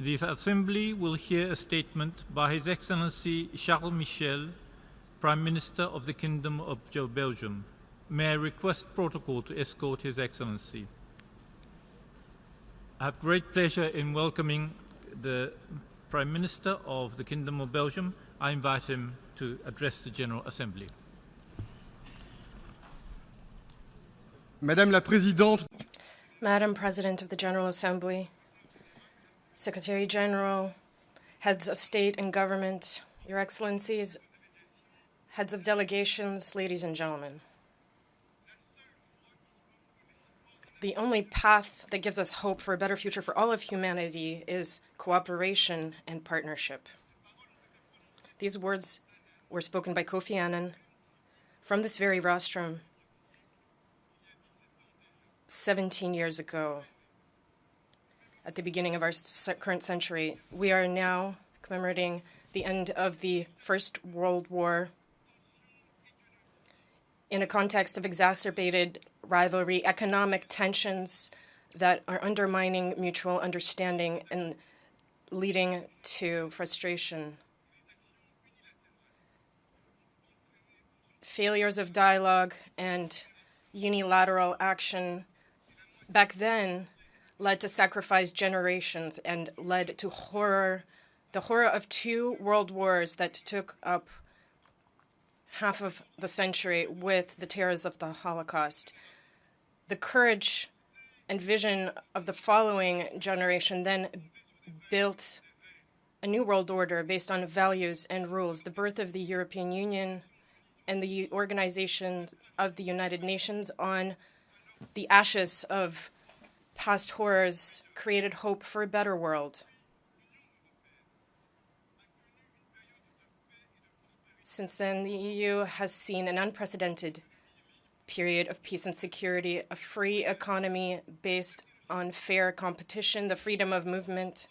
The Assembly will hear a statement by His Excellency Charles Michel, Prime Minister of the Kingdom of Belgium. May I request protocol to escort His Excellency. I have great pleasure in welcoming the Prime Minister of the Kingdom of Belgium. I invite him to address the General Assembly. Madame la Présidente, Madam President of the General Assembly, Secretary General, heads of state and government, Your Excellencies, heads of delegations, ladies and gentlemen. The only path that gives us hope for a better future for all of humanity is cooperation and partnership. These words were spoken by Kofi Annan from this very rostrum 17 years ago. At the beginning of our current century, we are now commemorating the end of the First World War in a context of exacerbated rivalry, economic tensions that are undermining mutual understanding and leading to frustration. Failures of dialogue and unilateral action back then led to sacrificed generations and led to horror, the horror of two world wars that took up half of the century with the terrors of the Holocaust. The courage and vision of the following generation then built a new world order based on values and rules, the birth of the European Union and the organization of the United Nations on the ashes of past horrors created hope for a better world. Since then, the EU has seen an unprecedented period of peace and security, a free economy based on fair competition, the freedom of movement,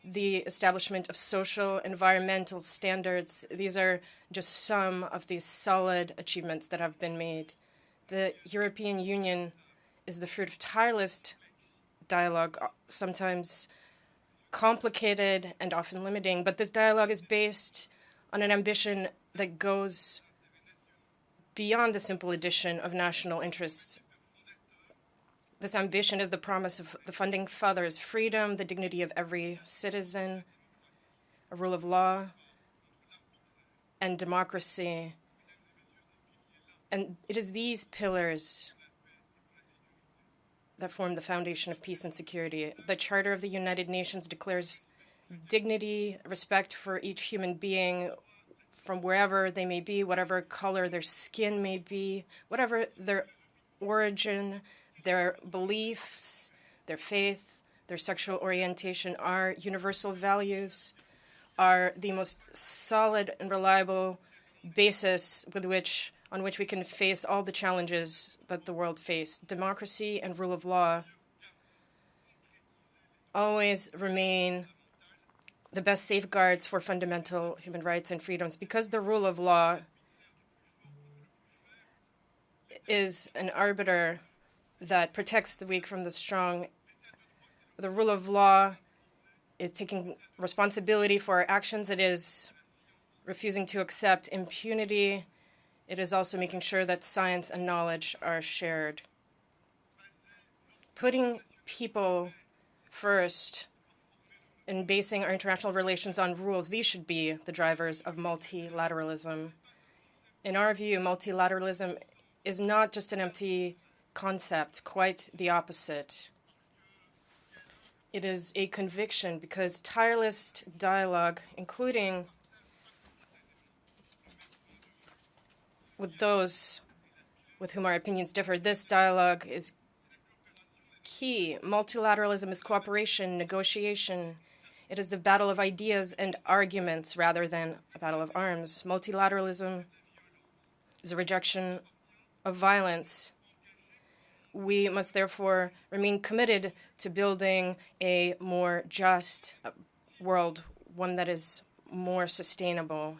the establishment of social, environmental standards. These are just some of the solid achievements that have been made. The European Union is the fruit of tireless dialogue, sometimes complicated and often limiting, but this dialogue is based on an ambition that goes beyond the simple addition of national interests. This ambition is the promise of the founding fathers: freedom, the dignity of every citizen, a rule of law, and democracy. And it is these pillars that form the foundation of peace and security. The Charter of the United Nations declares dignity, respect for each human being from wherever they may be, whatever color their skin may be, whatever their origin, their beliefs, their faith, their sexual orientation. Our universal values are the most solid and reliable basis on which we can face all the challenges that the world faces. Democracy and rule of law always remain the best safeguards for fundamental human rights and freedoms, because the rule of law is an arbiter that protects the weak from the strong. The rule of law is taking responsibility for our actions. It is refusing to accept impunity. It is also making sure that science and knowledge are shared. Putting people first and basing our international relations on rules, these should be the drivers of multilateralism. In our view, multilateralism is not just an empty concept, quite the opposite. It is a conviction, because tireless dialogue, including with those with whom our opinions differ, this dialogue is key. Multilateralism is cooperation, negotiation. It is a battle of ideas and arguments rather than a battle of arms. Multilateralism is a rejection of violence. We must therefore remain committed to building a more just world, one that is more sustainable.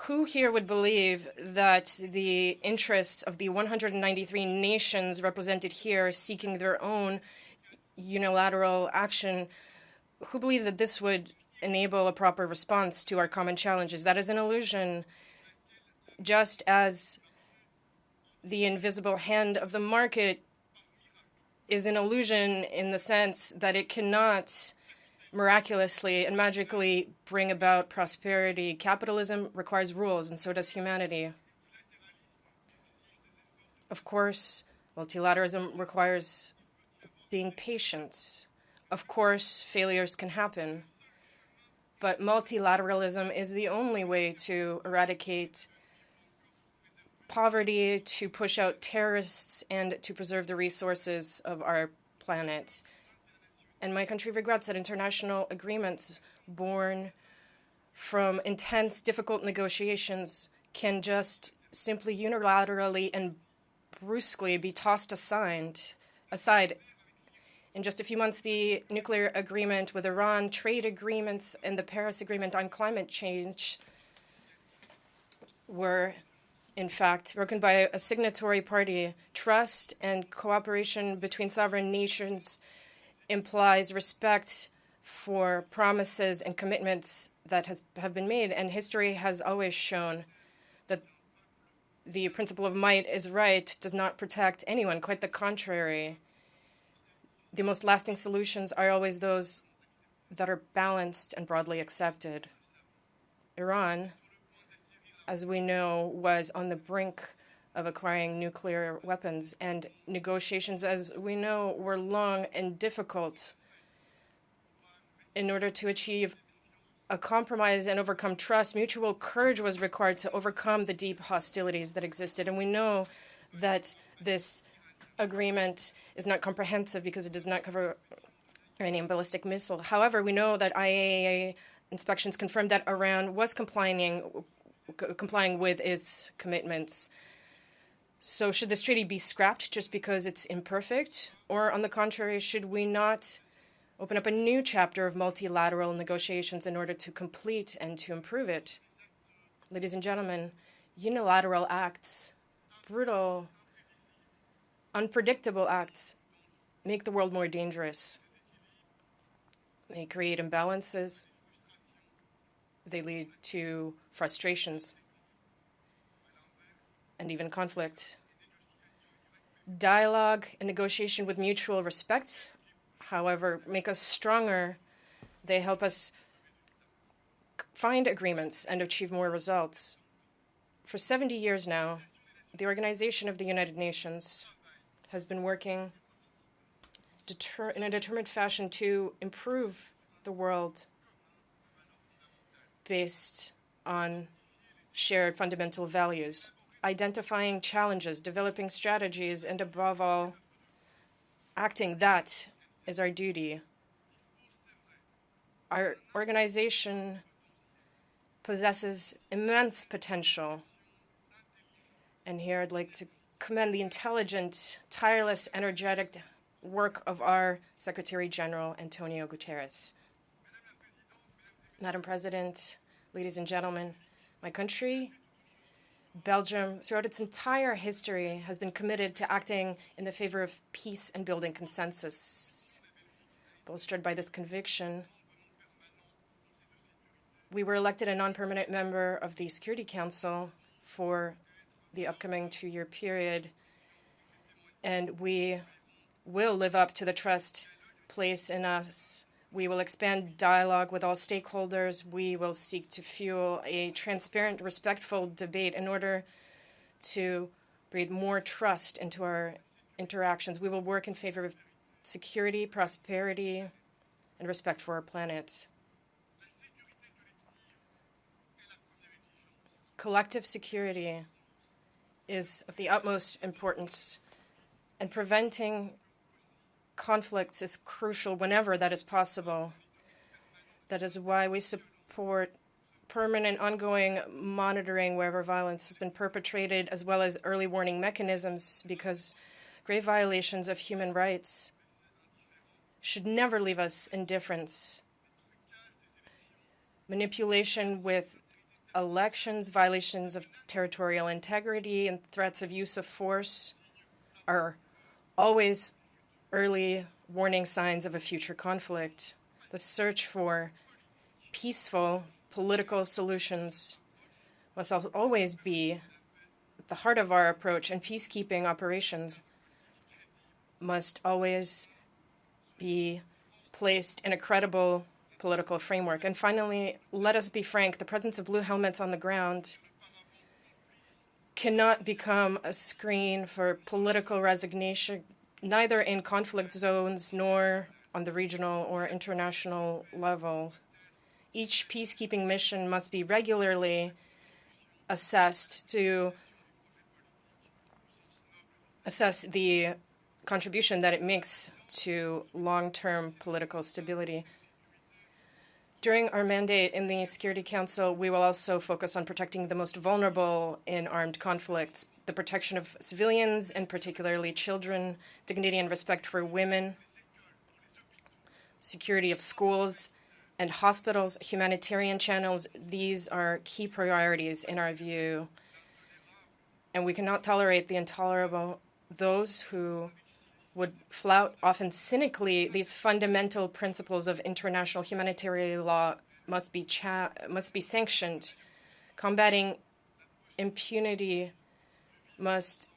Who here would believe that the interests of the 193 nations represented here seeking their own unilateral action, who believes that this would enable a proper response to our common challenges? That is an illusion, just as the invisible hand of the market is an illusion in the sense that it cannot miraculously and magically bring about prosperity. Capitalism requires rules, and so does humanity. Of course, multilateralism requires being patient. Of course, failures can happen. But multilateralism is the only way to eradicate poverty, to push out terrorists, and to preserve the resources of our planet. And my country regrets that international agreements born from intense, difficult negotiations can just simply unilaterally and brusquely be tossed aside. In just a few months, the nuclear agreement with Iran, trade agreements, and the Paris Agreement on climate change were, in fact, broken by a signatory party. Trust and cooperation between sovereign nations implies respect for promises and commitments that have been made, and history has always shown that the principle of might is right does not protect anyone. Quite the contrary. The most lasting solutions are always those that are balanced and broadly accepted. Iran, as we know, was on the brink of acquiring nuclear weapons, and negotiations, as we know, were long and difficult. In order to achieve a compromise and overcome trust, mutual courage was required to overcome the deep hostilities that existed. And we know that this agreement is not comprehensive because it does not cover Iranian ballistic missile. However, we know that IAEA inspections confirmed that Iran was complying with its commitments. So should this treaty be scrapped just because it's imperfect? Or on the contrary, should we not open up a new chapter of multilateral negotiations in order to complete and to improve it? Ladies and gentlemen, unilateral acts, brutal, unpredictable acts, make the world more dangerous. They create imbalances. They lead to frustrations and even conflict. Dialogue and negotiation with mutual respect, however, make us stronger. They help us find agreements and achieve more results. For 70 years now, the Organization of the United Nations has been working in a determined fashion to improve the world based on shared fundamental values, identifying challenges, developing strategies, and above all, acting. That is our duty. Our organization possesses immense potential. And here I'd like to commend the intelligent, tireless, energetic work of our Secretary General, Antonio Guterres. Madam President, ladies and gentlemen, my country, Belgium, throughout its entire history, has been committed to acting in the favor of peace and building consensus. Bolstered by this conviction, we were elected a non-permanent member of the Security Council for the upcoming 2-year period, and we will live up to the trust placed in us. We will expand dialogue with all stakeholders. We will seek to fuel a transparent, respectful debate in order to breathe more trust into our interactions. We will work in favor of security, prosperity, and respect for our planet. Collective security is of the utmost importance, and preventing conflicts is crucial whenever that is possible. That is why we support permanent, ongoing monitoring wherever violence has been perpetrated, as well as early warning mechanisms, because grave violations of human rights should never leave us indifferent. Manipulation with elections, violations of territorial integrity, and threats of use of force are always early warning signs of a future conflict. The search for peaceful political solutions must always be at the heart of our approach, and peacekeeping operations must always be placed in a credible political framework. And finally, let us be frank, the presence of blue helmets on the ground cannot become a screen for political resignation, neither in conflict zones nor on the regional or international levels. Each peacekeeping mission must be regularly assessed to assess the contribution that it makes to long-term political stability. During our mandate in the Security Council, we will also focus on protecting the most vulnerable in armed conflicts, the protection of civilians, and particularly children, dignity and respect for women, security of schools and hospitals, humanitarian channels. These are key priorities in our view, and we cannot tolerate the intolerable. Those who would flout, often cynically, these fundamental principles of international humanitarian law must be sanctioned. Combating impunity must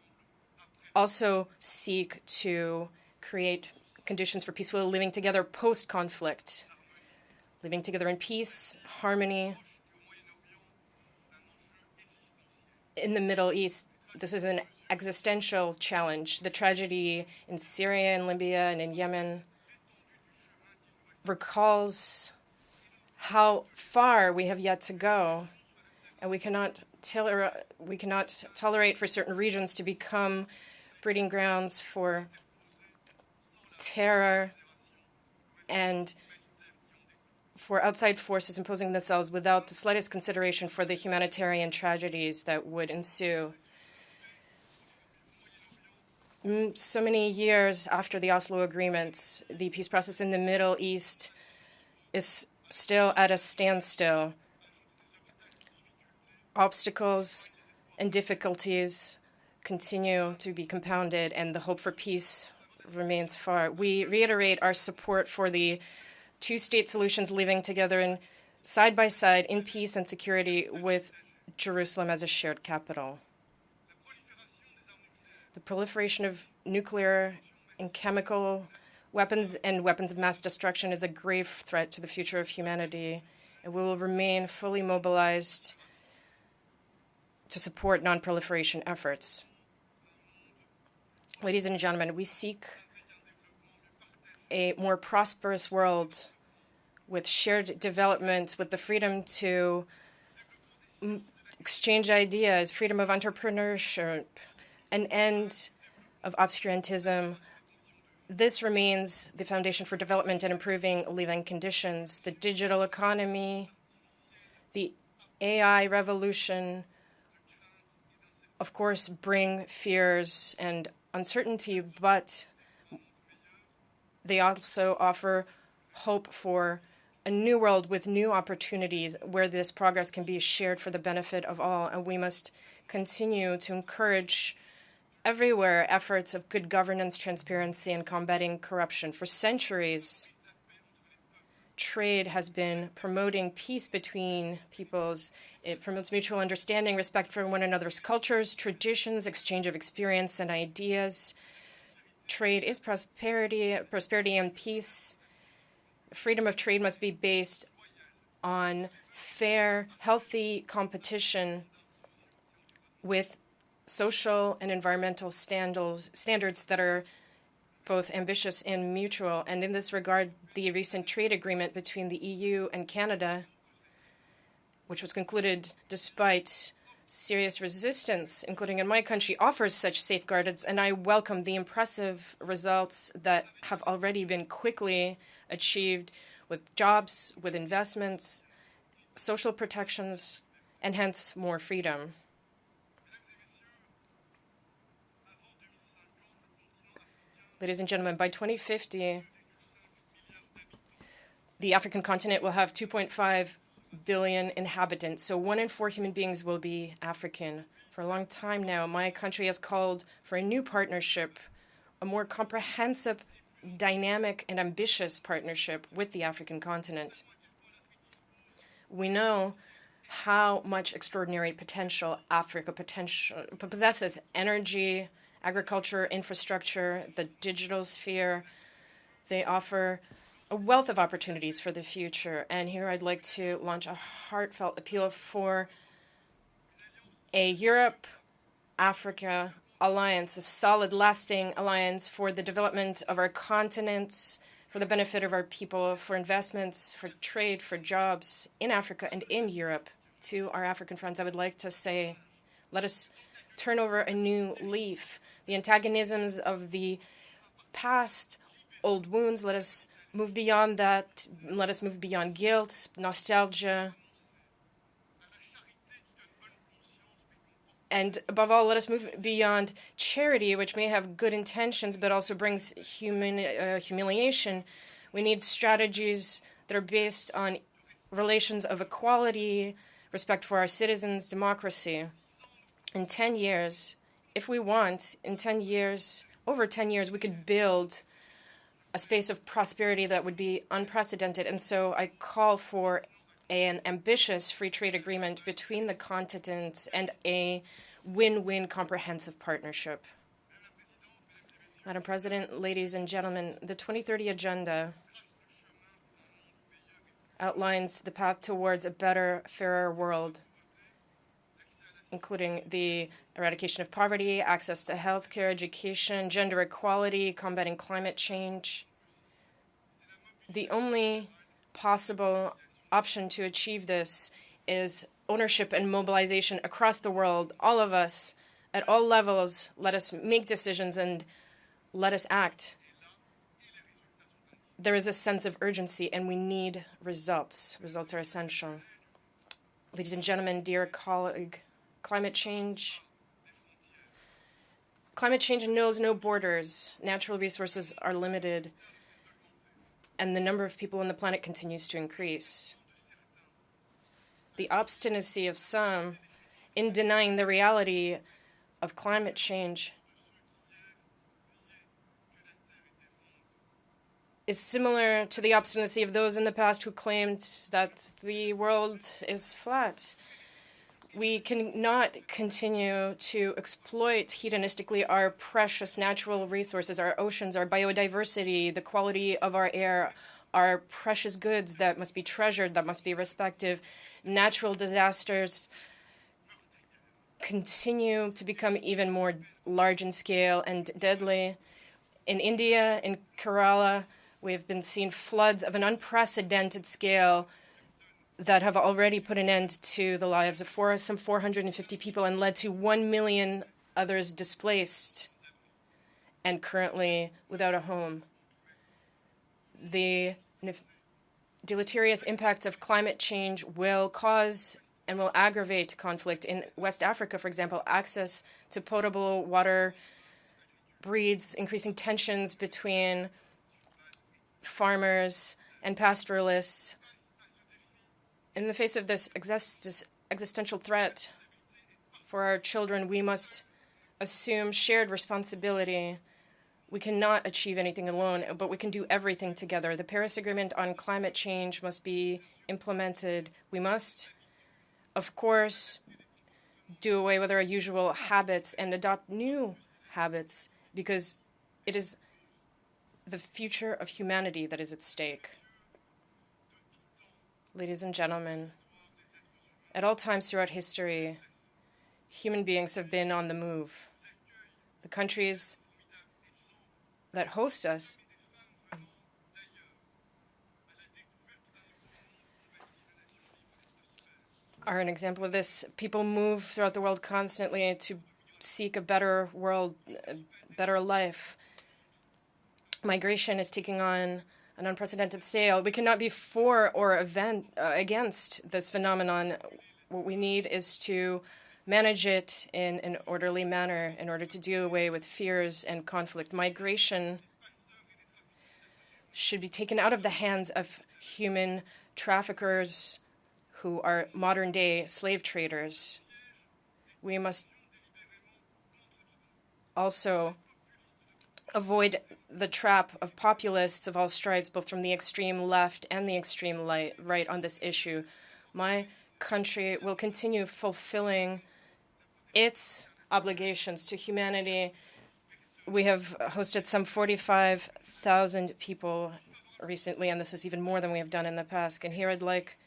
also seek to create conditions for peaceful living together post-conflict, living together in peace, harmony. In the Middle East, this is an existential challenge. The tragedy in Syria and Libya and in Yemen recalls how far we have yet to go, and we cannot tolerate for certain regions to become breeding grounds for terror and for outside forces imposing themselves without the slightest consideration for the humanitarian tragedies that would ensue. So many years after the Oslo agreements, the peace process in the Middle East is still at a standstill. Obstacles and difficulties continue to be compounded, and the hope for peace remains far. We reiterate our support for the two-state solutions living together in side by side in peace and security with Jerusalem as a shared capital. The proliferation of nuclear and chemical weapons and weapons of mass destruction is a grave threat to the future of humanity, and we will remain fully mobilized to support non-proliferation efforts. Ladies and gentlemen, we seek a more prosperous world with shared development, with the freedom to exchange ideas, freedom of entrepreneurship, an end of obscurantism. This remains the foundation for development and improving living conditions. The digital economy, the AI revolution, of course, bring fears and uncertainty, but they also offer hope for a new world with new opportunities where this progress can be shared for the benefit of all. And we must continue to encourage everywhere efforts of good governance, transparency, and combating corruption. For centuries, trade has been promoting peace between peoples. It promotes mutual understanding, respect for one another's cultures, traditions, exchange of experience and ideas. Trade is prosperity and peace. Freedom of trade must be based on fair, healthy competition with social and environmental standards that are both ambitious and mutual. And in this regard, the recent trade agreement between the EU and Canada, which was concluded despite serious resistance, including in my country, offers such safeguards, and I welcome the impressive results that have already been quickly achieved with jobs, with investments, social protections, and hence more freedom. Ladies and gentlemen, by 2050, the African continent will have 2.5 billion inhabitants. So 1 in 4 human beings will be African. For a long time now, my country has called for a new partnership, a more comprehensive, dynamic, and ambitious partnership with the African continent. We know how much extraordinary potential Africa possesses: energy, agriculture, infrastructure, the digital sphere. They offer a wealth of opportunities for the future. And here I'd like to launch a heartfelt appeal for a Europe-Africa alliance, a solid, lasting alliance for the development of our continents, for the benefit of our people, for investments, for trade, for jobs in Africa and in Europe. To our African friends, I would like to say, let us turn over a new leaf. The antagonisms of the past, old wounds, let us move beyond that. Let us move beyond guilt, nostalgia. And above all, let us move beyond charity, which may have good intentions, but also brings humiliation. We need strategies that are based on relations of equality, respect for our citizens, democracy. In 10 years, if we want, in 10 years, over 10 years, we could build a space of prosperity that would be unprecedented. And so I call for an ambitious free trade agreement between the continents and a win-win comprehensive partnership. Madam President, ladies and gentlemen, the 2030 Agenda outlines the path towards a better, fairer world, including the eradication of poverty, access to healthcare, education, gender equality, combating climate change. The only possible option to achieve this is ownership and mobilization across the world. All of us, at all levels, let us make decisions and let us act. There is a sense of urgency, and we need results. Results are essential. Ladies and gentlemen, dear colleague, climate change knows no borders. Natural resources are limited, and the number of people on the planet continues to increase. The obstinacy of some in denying the reality of climate change is similar to the obstinacy of those in the past who claimed that the world is flat. We cannot continue to exploit hedonistically our precious natural resources, our oceans, our biodiversity, the quality of our air, our precious goods that must be treasured, that must be respected. Natural disasters continue to become even more large in scale and deadly. In India, in Kerala, we have been seeing floods of an unprecedented scale that have already put an end to the lives of some 450 people and led to 1 million others displaced and currently without a home. The deleterious impacts of climate change will cause and will aggravate conflict. In West Africa, for example, access to potable water breeds increasing tensions between farmers and pastoralists. In the face of this existential threat for our children, we must assume shared responsibility. We cannot achieve anything alone, but we can do everything together. The Paris Agreement on climate change must be implemented. We must, of course, do away with our usual habits and adopt new habits, because it is the future of humanity that is at stake. Ladies and gentlemen, at all times throughout history, human beings have been on the move. The countries that host us are an example of this. People move throughout the world constantly to seek a better world, a better life. Migration is taking on an unprecedented scale. We cannot be for or against this phenomenon. What we need is to manage it in an orderly manner in order to do away with fears and conflict. Migration should be taken out of the hands of human traffickers who are modern-day slave traders. We must also avoid the trap of populists of all stripes, both from the extreme left and the extreme right on this issue. My country will continue fulfilling its obligations to humanity. We have hosted some 45,000 people recently, and this is even more than we have done in the past. And here I'd like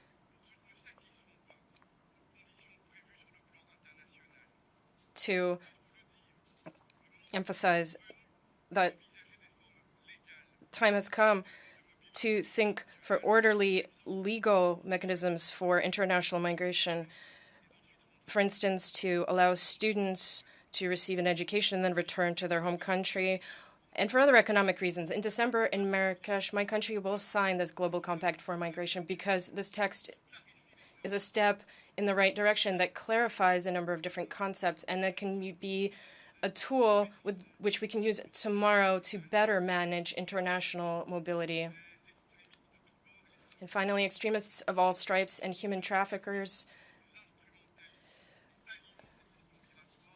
to emphasize that time has come to think for orderly legal mechanisms for international migration. For instance, to allow students to receive an education and then return to their home country, and for other economic reasons. In December in Marrakesh, my country will sign this Global Compact for Migration because this text is a step in the right direction that clarifies a number of different concepts and that can be a tool with which we can use tomorrow to better manage international mobility. And finally, extremists of all stripes and human traffickers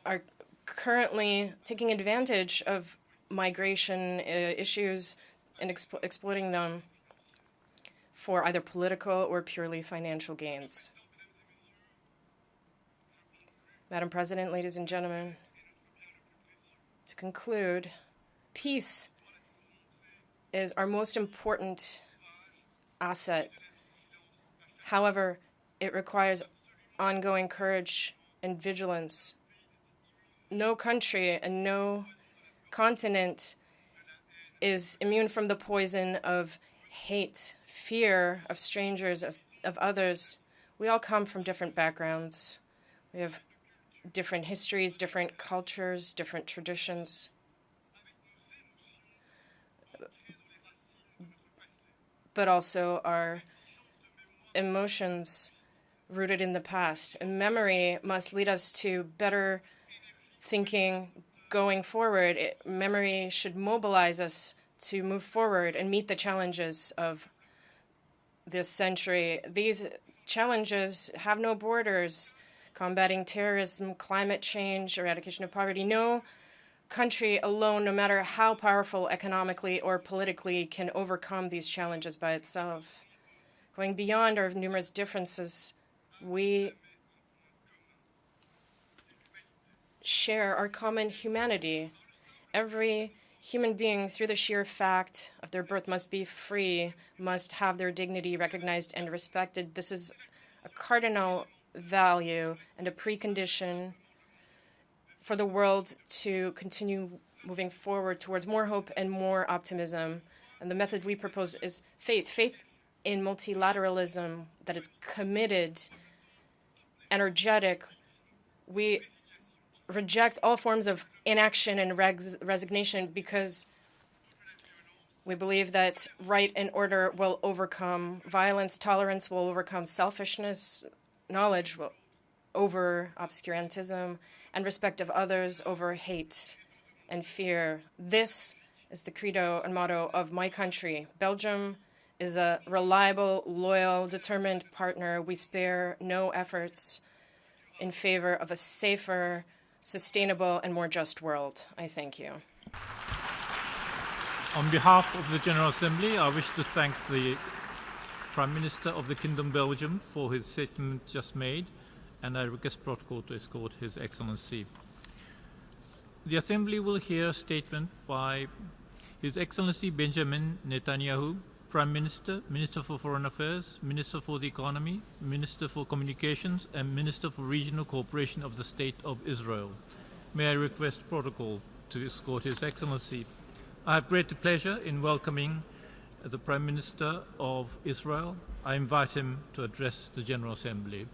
are currently taking advantage of migration issues and exploiting them for either political or purely financial gains. Madam President, ladies and gentlemen, to conclude, peace is our most important asset. However, it requires ongoing courage and vigilance. No country and no continent is immune from the poison of hate, fear of strangers, of others. We all come from different backgrounds. We have different histories, different cultures, different traditions. But also our emotions rooted in the past. And memory must lead us to better thinking going forward. Memory should mobilize us to move forward and meet the challenges of this century. These challenges have no borders. Combating terrorism, climate change, eradication of poverty. No country alone, no matter how powerful economically or politically, can overcome these challenges by itself. Going beyond our numerous differences, we share our common humanity. Every human being, through the sheer fact of their birth, must be free, must have their dignity recognized and respected. This is a cardinal value and a precondition for the world to continue moving forward towards more hope and more optimism. And the method we propose is faith in multilateralism that is committed, energetic. We reject all forms of inaction and resignation because we believe that right and order will overcome violence, tolerance will overcome selfishness, knowledge will over obscurantism, and respect of others over hate and fear. This is the credo and motto of my country. Belgium is a reliable, loyal, determined partner. We spare no efforts in favor of a safer, sustainable, and more just world. I thank you. On behalf of the General Assembly, I wish to thank the Prime Minister of the Kingdom Belgium for his statement just made, and I request protocol to escort His Excellency. The Assembly will hear a statement by His Excellency Benjamin Netanyahu, Prime Minister, Minister for Foreign Affairs, Minister for the Economy, Minister for Communications, and Minister for Regional Cooperation of the State of Israel. May I request protocol to escort His Excellency. I have great pleasure in welcoming the Prime Minister of Israel. I invite him to address the General Assembly.